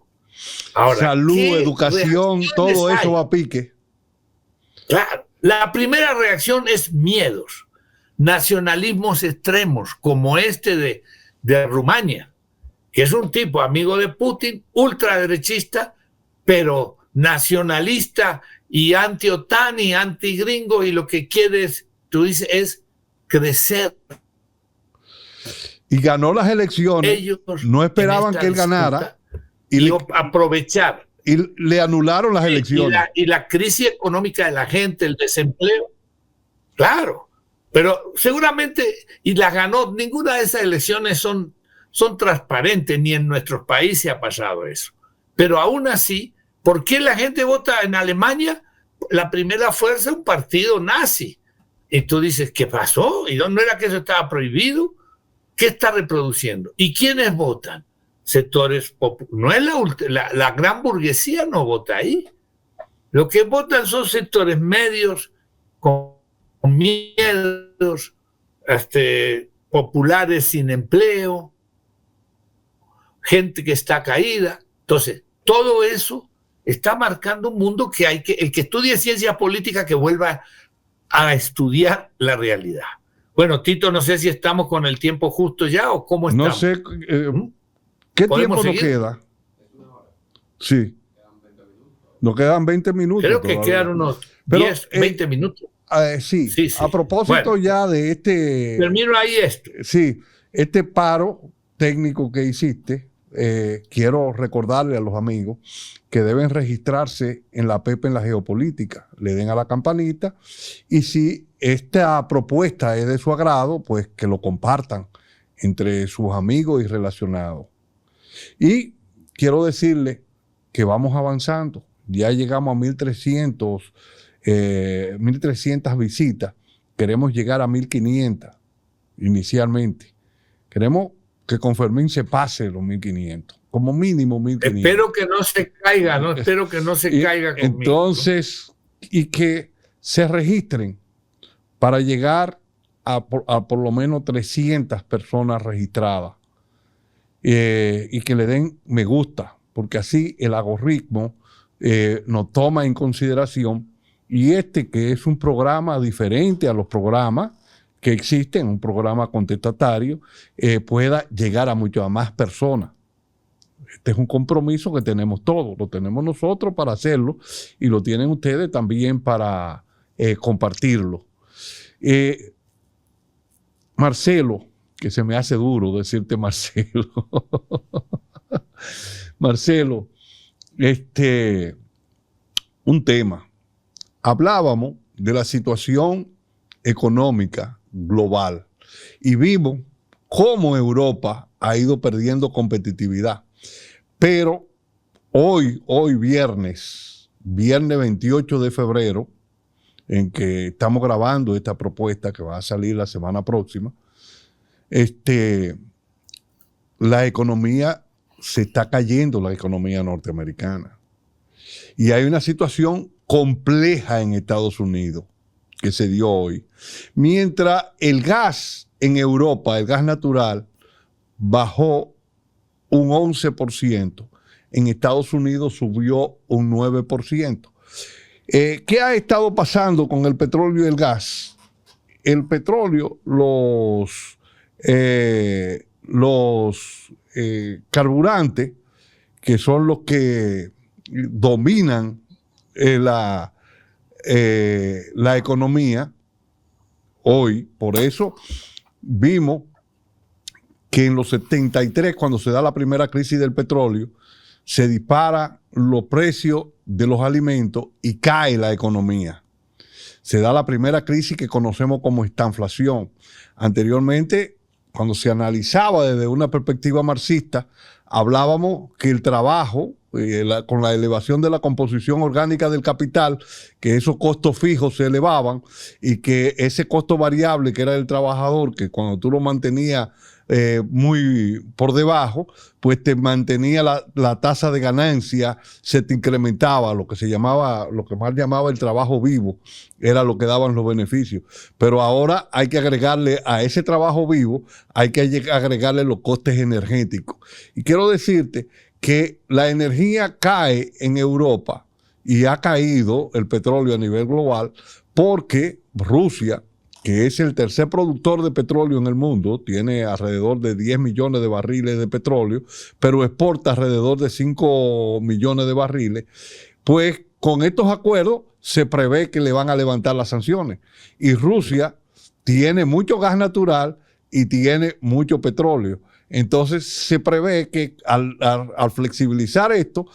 Ahora, salud, educación, todo eso va a pique. Claro. La primera reacción es miedos, nacionalismos extremos, como este de Rumania, que es un tipo amigo de Putin, ultraderechista, pero nacionalista y anti-OTAN y anti-gringo, y lo que quiere, tú dices, es crecer. Y ganó las elecciones, ellos no esperaban que él ganara. Y aprovechar. Y le anularon las elecciones. Y la crisis económica de la gente, el desempleo. Claro, pero seguramente, y las ganó, ninguna de esas elecciones son transparentes, ni en nuestros países ha pasado eso. Pero aún así, ¿por qué la gente vota en Alemania? La primera fuerza es un partido nazi. Y tú dices, ¿qué pasó? ¿Y no era que eso estaba prohibido? ¿Qué está reproduciendo? ¿Y quiénes votan? Sectores no es la gran burguesía, no vota ahí. Lo que votan son sectores medios con miedos, populares sin empleo, gente que está caída. Entonces, todo eso está marcando un mundo que el que estudie ciencia política que vuelva a estudiar la realidad. Bueno, Tito, no sé si estamos con el tiempo justo ya o cómo estamos. No sé. ¿Qué tiempo nos queda? Sí. Nos quedan 20 minutos. Creo que quedan unos 10, 20 minutos. Sí. A propósito bueno, ya de este... Termino ahí esto. Sí, este paro técnico que hiciste, quiero recordarle a los amigos que deben registrarse en la PEP en la geopolítica. Le den a la campanita y si esta propuesta es de su agrado, pues que lo compartan entre sus amigos y relacionados. Y quiero decirle que vamos avanzando. Ya llegamos a 1.300 visitas. Queremos llegar a 1.500 inicialmente. Queremos que con Fermín se pase los 1.500. Como mínimo 1.500. Espero que no se caiga, ¿no? Espero que no se caiga conmigo. Entonces, y que se registren para llegar a por lo menos 300 personas registradas. y que le den me gusta, porque así el algoritmo nos toma en consideración, y que es un programa diferente a los programas que existen, un programa contestatario, pueda llegar a muchas más personas. Este es un compromiso que tenemos todos, lo tenemos nosotros para hacerlo y lo tienen ustedes también para compartirlo. Marcelo, que se me hace duro decirte Marcelo. Marcelo, un tema. Hablábamos de la situación económica global y vimos cómo Europa ha ido perdiendo competitividad. Pero hoy viernes 28 de febrero, en que estamos grabando esta propuesta que va a salir la semana próxima, la economía se está cayendo, la economía norteamericana. Y hay una situación compleja en Estados Unidos que se dio hoy. Mientras el gas en Europa, el gas natural, bajó un 11%, en Estados Unidos subió un 9%. ¿Qué ha estado pasando con el petróleo y el gas? El petróleo, los carburantes, que son los que dominan la economía hoy. Por eso vimos que en los 73, cuando se da la primera crisis del petróleo, se disparan los precios de los alimentos y cae la economía. Se da la primera crisis que conocemos como estanflación. Anteriormente, cuando se analizaba desde una perspectiva marxista, hablábamos que el trabajo, con la elevación de la composición orgánica del capital, que esos costos fijos se elevaban y que ese costo variable que era el trabajador, que cuando tú lo mantenías muy por debajo, pues te mantenía la tasa de ganancia, se te incrementaba, lo que más llamaba el trabajo vivo, era lo que daban los beneficios. Pero ahora hay que agregarle a ese trabajo vivo, hay que agregarle los costes energéticos. Y quiero decirte que la energía cae en Europa y ha caído el petróleo a nivel global porque Rusia, que es el tercer productor de petróleo en el mundo, tiene alrededor de 10 millones de barriles de petróleo, pero exporta alrededor de 5 millones de barriles, pues con estos acuerdos se prevé que le van a levantar las sanciones. Y Rusia tiene mucho gas natural y tiene mucho petróleo. Entonces se prevé que al flexibilizar esto,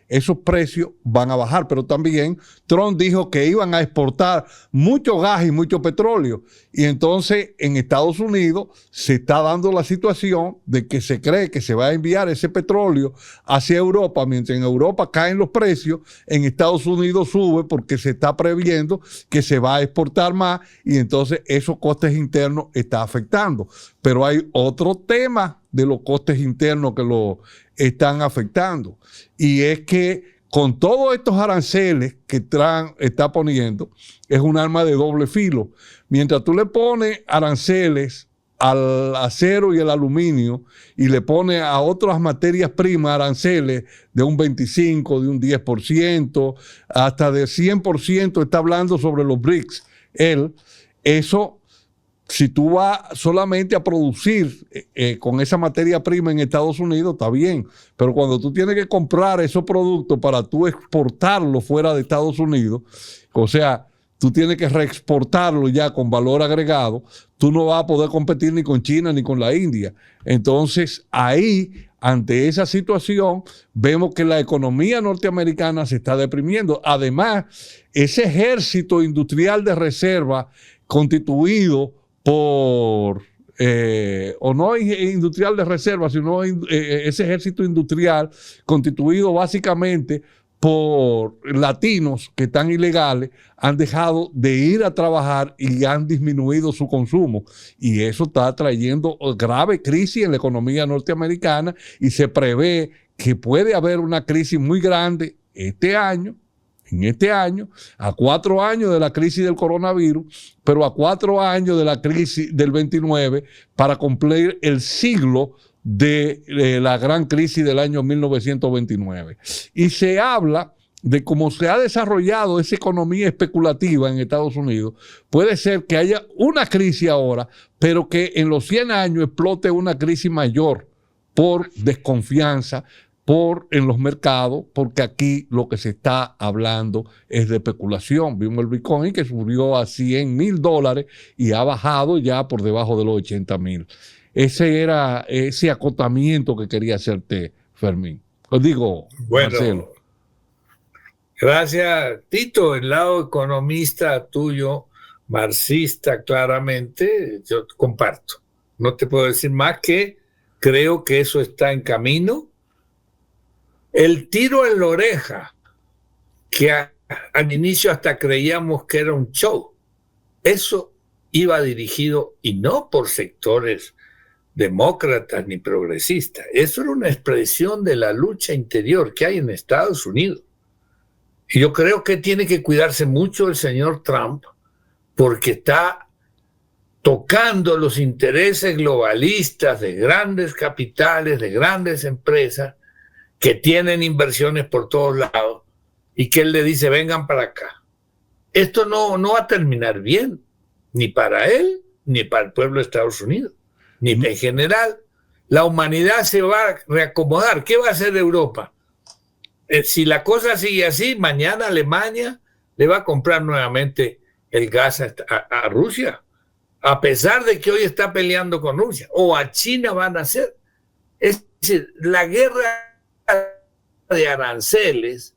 esos precios van a bajar. Pero también Trump dijo que iban a exportar mucho gas y mucho petróleo. Y entonces en Estados Unidos se está dando la situación de que se cree que se va a enviar ese petróleo hacia Europa. Mientras en Europa caen los precios, en Estados Unidos sube porque se está previendo que se va a exportar más y entonces esos costes internos están afectando. Pero hay otro tema de los costes internos que lo están afectando. Y es que con todos estos aranceles que Trump está poniendo, es un arma de doble filo. Mientras tú le pones aranceles al acero y el aluminio y le pones a otras materias primas aranceles de un 25%, de un 10%, hasta de 100%, está hablando sobre los BRICS. Eso, si tú vas solamente a producir con esa materia prima en Estados Unidos, está bien. Pero cuando tú tienes que comprar esos productos para tú exportarlos fuera de Estados Unidos, o sea, tú tienes que reexportarlo ya con valor agregado, tú no vas a poder competir ni con China ni con la India. Entonces, ahí, ante esa situación, vemos que la economía norteamericana se está deprimiendo. Además, ese ejército industrial de reserva constituido por, o no industrial de reserva, sino ese ejército industrial constituido básicamente por latinos que están ilegales, han dejado de ir a trabajar y han disminuido su consumo. Y eso está trayendo grave crisis en la economía norteamericana y se prevé que puede haber una crisis muy grande este año en este año, a 4 años de la crisis del coronavirus, pero a 4 años de la crisis del 29 para cumplir el siglo de la gran crisis del año 1929. Y se habla de cómo se ha desarrollado esa economía especulativa en Estados Unidos. Puede ser que haya una crisis ahora, pero que en los 100 años explote una crisis mayor por desconfianza, en los mercados, porque aquí lo que se está hablando es de especulación. Vimos el Bitcoin que subió a $100,000 y ha bajado ya por debajo de los 80,000. Ese era ese acotamiento que quería hacerte, Fermín. Os digo, bueno, Marcelo. Gracias, Tito. El lado economista tuyo, marxista, claramente, yo comparto. No te puedo decir más que creo que eso está en camino. El tiro en la oreja, que al inicio hasta creíamos que era un show, eso iba dirigido, y no por sectores demócratas ni progresistas, eso era una expresión de la lucha interior que hay en Estados Unidos. Y yo creo que tiene que cuidarse mucho el señor Trump, porque está tocando los intereses globalistas de grandes capitales, de grandes empresas, que tienen inversiones por todos lados, y que él le dice, vengan para acá. Esto no va a terminar bien, ni para él, ni para el pueblo de Estados Unidos, ni en general. La humanidad se va a reacomodar. ¿Qué va a hacer Europa? Si la cosa sigue así, mañana Alemania le va a comprar nuevamente el gas a Rusia, a pesar de que hoy está peleando con Rusia, o a China van a hacer. Es decir, la guerra de aranceles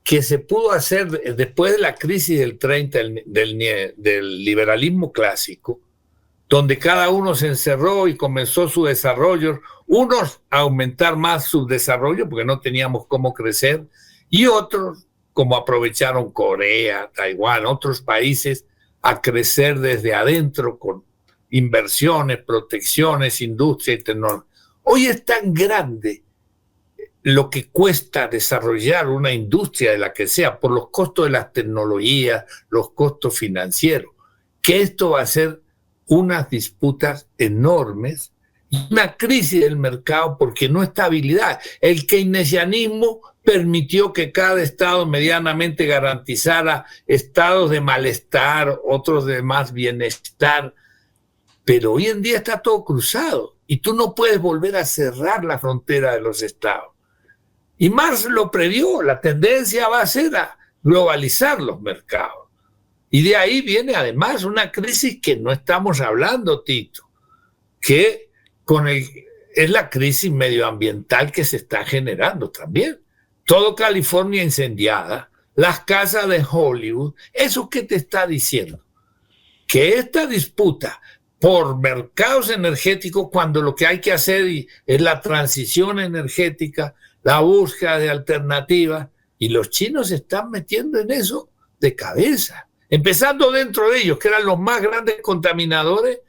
que se pudo hacer después de la crisis del 30 del liberalismo clásico, donde cada uno se encerró y comenzó su desarrollo, unos a aumentar más su desarrollo porque no teníamos cómo crecer, y otros, como aprovecharon Corea, Taiwán, otros países, a crecer desde adentro con inversiones, protecciones, industria y tecnología. Hoy es tan grande lo que cuesta desarrollar una industria de la que sea, por los costos de las tecnologías, los costos financieros, que esto va a ser unas disputas enormes y una crisis del mercado porque no hay estabilidad. El keynesianismo permitió que cada estado medianamente garantizara estados de malestar, otros de más bienestar, pero hoy en día está todo cruzado y tú no puedes volver a cerrar la frontera de los estados. Y Marx lo previó, la tendencia va a ser a globalizar los mercados. Y de ahí viene además una crisis que no estamos hablando, Tito, que es la crisis medioambiental que se está generando también. Todo California incendiada, las casas de Hollywood, ¿eso qué te está diciendo? Que esta disputa por mercados energéticos, cuando lo que hay que hacer es la transición energética, la búsqueda de alternativas, y los chinos se están metiendo en eso de cabeza, empezando dentro de ellos, que eran los más grandes contaminadores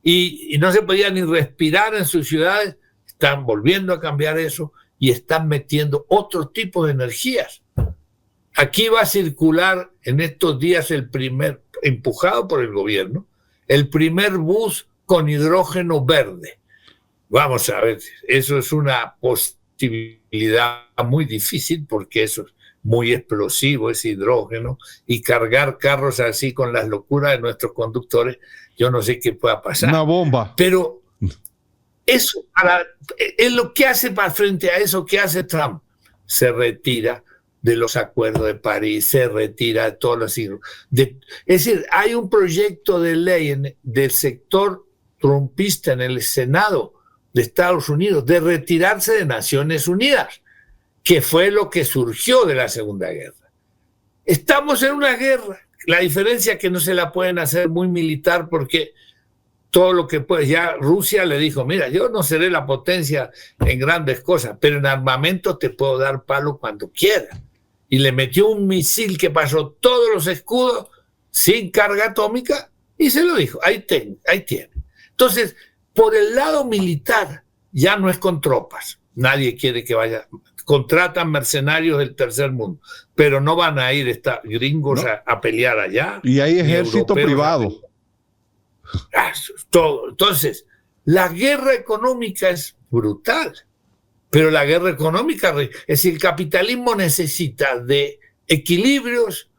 y no se podía ni respirar en sus ciudades. Están volviendo a cambiar eso y están metiendo otros tipos de energías. Aquí va a circular en estos días empujado por el gobierno, el primer bus con hidrógeno verde. Vamos a ver, eso es una posibilidad muy difícil porque eso es muy explosivo, ese hidrógeno, y cargar carros así con las locuras de nuestros conductores, yo no sé qué pueda pasar. Una bomba. Pero eso es lo que hace para frente a eso que hace Trump. Se retira de los acuerdos de París, se retira de todos los siglos. Es decir, hay un proyecto de ley del sector trumpista en el Senado de Estados Unidos de retirarse de Naciones Unidas, que fue lo que surgió de la Segunda Guerra. Estamos en una guerra. La diferencia es que no se la pueden hacer muy militar porque todo lo que puede, ya Rusia le dijo, mira, yo no seré la potencia en grandes cosas, pero en armamento te puedo dar palo cuando quiera. Y le metió un misil que pasó todos los escudos sin carga atómica y se lo dijo, ahí tiene. Entonces, por el lado militar, ya no es con tropas. Nadie quiere que vaya contratan mercenarios del tercer mundo, pero no van a ir gringos ¿no? a pelear allá. Y hay ejército privado. Todo. Entonces, la guerra económica es brutal, pero la guerra económica, es decir, el capitalismo necesita de equilibrios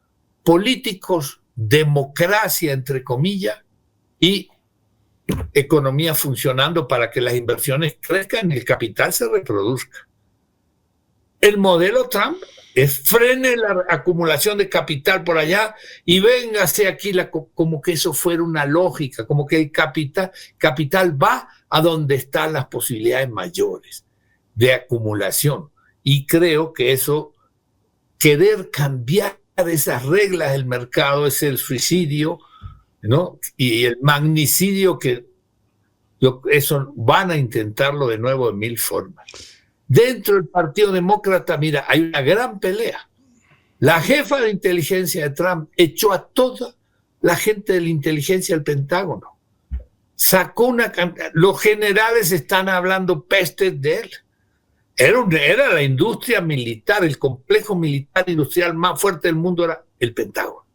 políticos, democracia, entre comillas, y economía funcionando para que las inversiones crezcan y el capital se reproduzca. El modelo Trump es frene la acumulación de capital por allá y véngase aquí como que eso fuera una lógica, como que el capital va a donde están las posibilidades mayores de acumulación. Y creo que eso, querer cambiar esas reglas del mercado es el suicidio, ¿no? Y el magnicidio eso van a intentarlo de nuevo de mil formas. Dentro del Partido Demócrata, mira, hay una gran pelea. La jefa de inteligencia de Trump echó a toda la gente de la inteligencia del Pentágono. Sacó los generales están hablando pestes de él. Era la industria militar, el complejo militar industrial más fuerte del mundo era el Pentágono.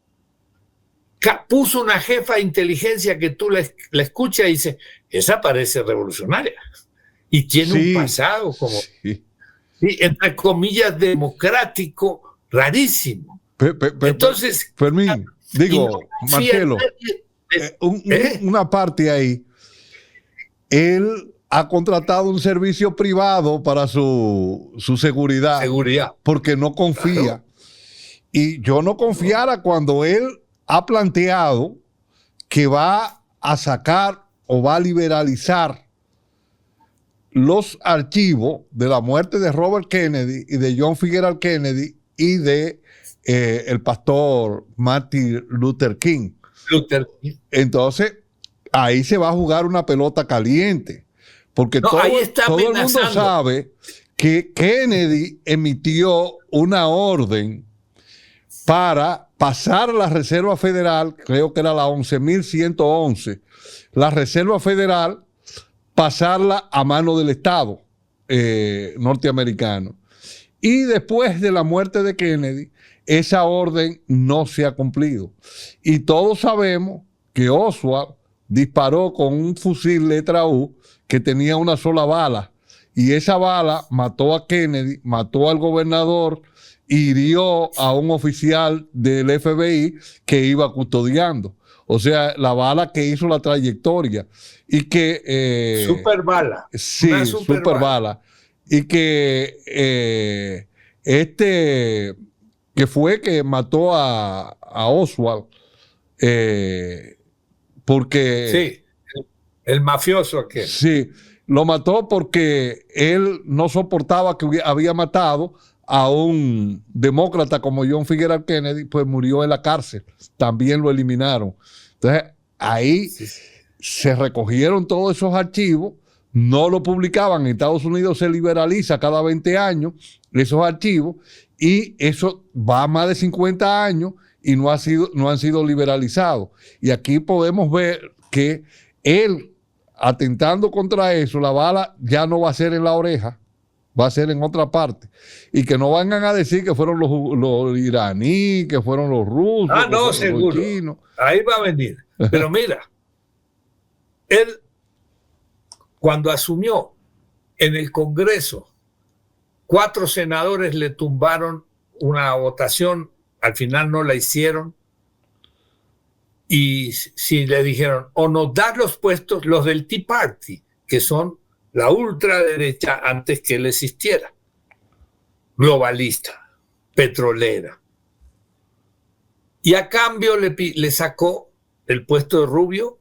Puso una jefa de inteligencia que tú la escuchas y dices, esa parece revolucionaria. Y tiene un pasado como, entre comillas, democrático, rarísimo. Entonces, Fermín, Marcelo, una parte ahí. Él ha contratado un servicio privado para su seguridad. Porque no confía. Claro. Y yo no confiara cuando él ha planteado que va a sacar o va a liberalizar los archivos de la muerte de Robert Kennedy y de John Fitzgerald Kennedy y de el pastor Martin Luther King. Entonces, ahí se va a jugar una pelota caliente. Porque todo el mundo sabe que Kennedy emitió una orden para pasar la Reserva Federal, creo que era la 11.111, la Reserva Federal, pasarla a mano del Estado norteamericano. Y después de la muerte de Kennedy, esa orden no se ha cumplido. Y todos sabemos que Oswald disparó con un fusil letra U que tenía una sola bala. Y esa bala mató a Kennedy, mató al gobernador, hirió a un oficial del FBI que iba custodiando. O sea, la bala que hizo la trayectoria. Y que... super bala. Sí, super bala. Y que que fue que mató a Oswald porque... Sí, el mafioso aquel. Sí, lo mató porque él no soportaba que había matado a un demócrata como John Fitzgerald Kennedy, pues murió en la cárcel. También lo eliminaron. Entonces, ahí se recogieron todos esos archivos, no lo publicaban. En Estados Unidos se liberaliza cada 20 años esos archivos y eso va a más de 50 años y no han sido liberalizados. Y aquí podemos ver que él, atentando contra eso, la bala ya no va a ser en la oreja, va a ser en otra parte. Y que no vengan a decir que fueron los iraníes, que fueron los rusos. Ah, no, seguro. Los chinos. Ahí va a venir. Pero mira, él, cuando asumió en el Congreso, 4 senadores le tumbaron una votación, al final no la hicieron. Y si le dijeron, o nos das los puestos, los del Tea Party, que son la ultraderecha antes que él existiera, globalista, petrolera. Y a cambio le sacó el puesto de Rubio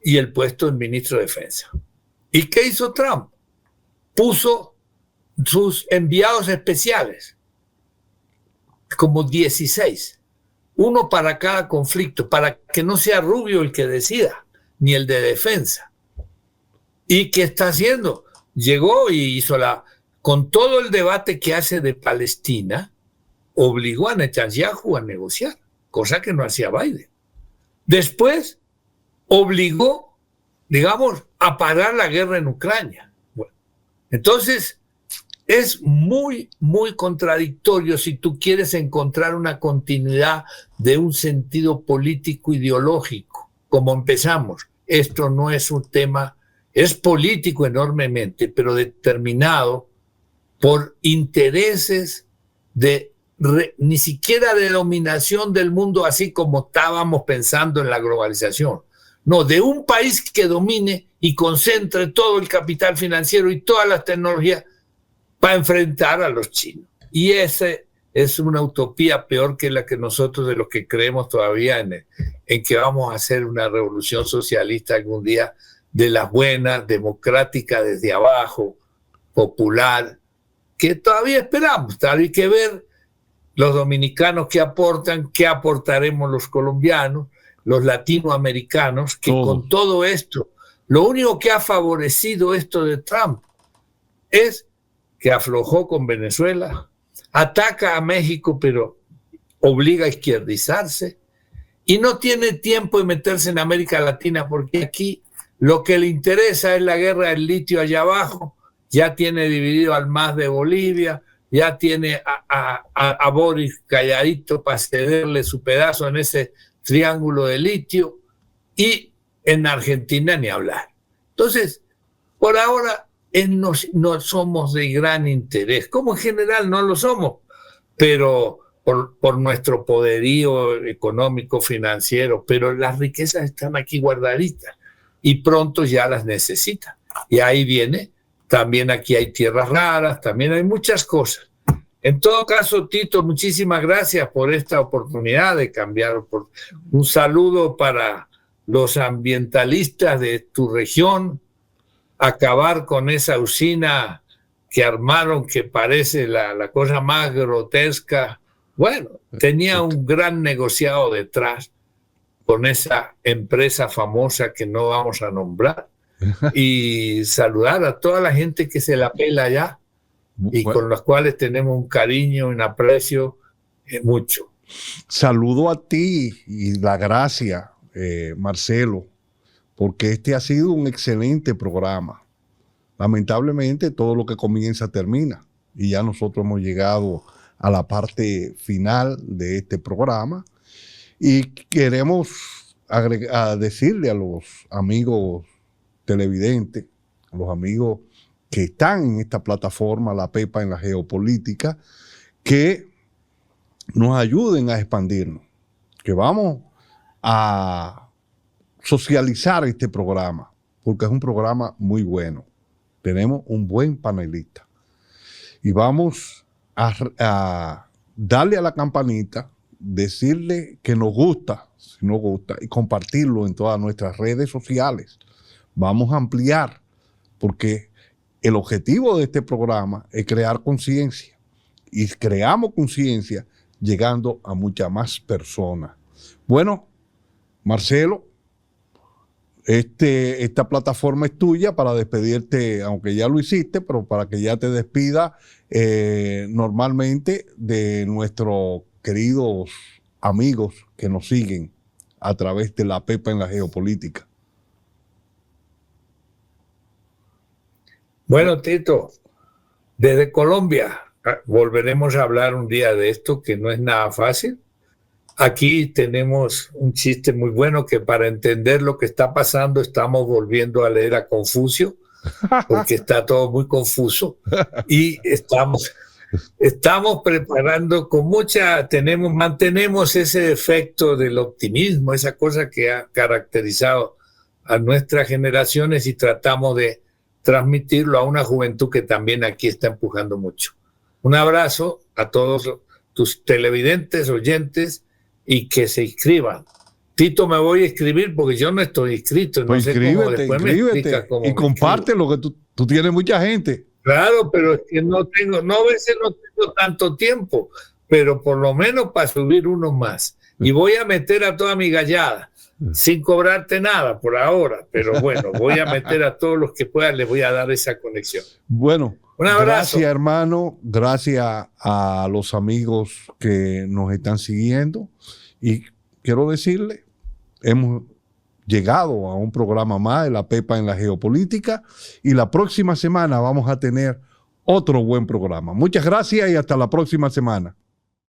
y el puesto de ministro de Defensa. ¿Y qué hizo Trump? Puso sus enviados especiales, como 16, uno para cada conflicto, para que no sea Rubio el que decida, ni el de defensa. ¿Y qué está haciendo? Llegó y hizo con todo el debate que hace de Palestina, obligó a Netanyahu a negociar, cosa que no hacía Biden. Después obligó, digamos, a parar la guerra en Ucrania. Bueno, entonces, es muy, muy contradictorio si tú quieres encontrar una continuidad de un sentido político ideológico, como empezamos. Esto no es un tema, es político enormemente, pero determinado por intereses ni siquiera de dominación del mundo, así como estábamos pensando en la globalización. No, de un país que domine y concentre todo el capital financiero y todas las tecnologías para enfrentar a los chinos. Y ese es una utopía peor que la que nosotros, de los que creemos todavía en que vamos a hacer una revolución socialista algún día, de las buenas, democrática desde abajo, popular, que todavía esperamos. Hay que ver los dominicanos qué aportan, qué aportaremos los colombianos, los latinoamericanos, que con todo esto, lo único que ha favorecido esto de Trump es que aflojó con Venezuela, ataca a México, pero obliga a izquierdizarse, y no tiene tiempo de meterse en América Latina, porque aquí lo que le interesa es la guerra del litio allá abajo. Ya tiene dividido al MAS de Bolivia, ya tiene a Boris calladito para cederle su pedazo en ese triángulo de litio, y en Argentina ni hablar. Entonces, por ahora no somos de gran interés, como en general no lo somos, pero por nuestro poderío económico, financiero, pero las riquezas están aquí guardaditas y pronto ya las necesitan. Y ahí viene, también aquí hay tierras raras, también hay muchas cosas. En todo caso, Tito, muchísimas gracias por esta oportunidad de cambiar. Un saludo para los ambientalistas de tu región, acabar con esa usina que armaron, que parece la cosa más grotesca. Bueno, tenía un gran negociado detrás con esa empresa famosa que no vamos a nombrar, y saludar a toda la gente que se la pela allá y con los cuales tenemos un cariño, un aprecio mucho. Saludo a ti y la gracia, Marcelo, porque este ha sido un excelente programa. Lamentablemente todo lo que comienza termina, y ya nosotros hemos llegado a la parte final de este programa, y queremos decirle a los amigos televidentes, a los amigos que están en esta plataforma, La Pepa en la Geopolítica, que nos ayuden a expandirnos, que vamos a socializar este programa, porque es un programa muy bueno. Tenemos un buen panelista y vamos a darle a la campanita, decirle que nos gusta, si nos gusta, y compartirlo en todas nuestras redes sociales. Vamos a ampliar, porque el objetivo de este programa es crear conciencia, y creamos conciencia llegando a muchas más personas. Bueno, Marcelo, esta plataforma es tuya para despedirte, aunque ya lo hiciste, pero para que ya te despida normalmente de nuestros queridos amigos que nos siguen a través de La Pepa en la Geopolítica. Bueno, Tito, desde Colombia volveremos a hablar un día de esto, que no es nada fácil. Aquí tenemos un chiste muy bueno, que para entender lo que está pasando estamos volviendo a leer a Confucio, porque está todo muy confuso, y estamos preparando con mantenemos ese efecto del optimismo, esa cosa que ha caracterizado a nuestras generaciones, y tratamos de transmitirlo a una juventud que también aquí está empujando mucho. Un abrazo a todos tus televidentes, oyentes, y que se inscriban. Tito, me voy a inscribir porque yo no estoy inscrito. Pues no sé cómo, después me explica cómo y comparte lo que tú tienes mucha gente. Claro, pero es que a veces no tengo tanto tiempo, pero por lo menos para subir uno más. Y voy a meter a toda mi gallada, sin cobrarte nada por ahora, pero bueno, voy a meter a todos los que puedan, les voy a dar esa conexión. Bueno, un abrazo. Gracias, hermano, gracias a los amigos que nos están siguiendo, y quiero decirle, hemos llegado a un programa más de La Pepa en la Geopolítica, y la próxima semana vamos a tener otro buen programa. Muchas gracias y hasta la próxima semana.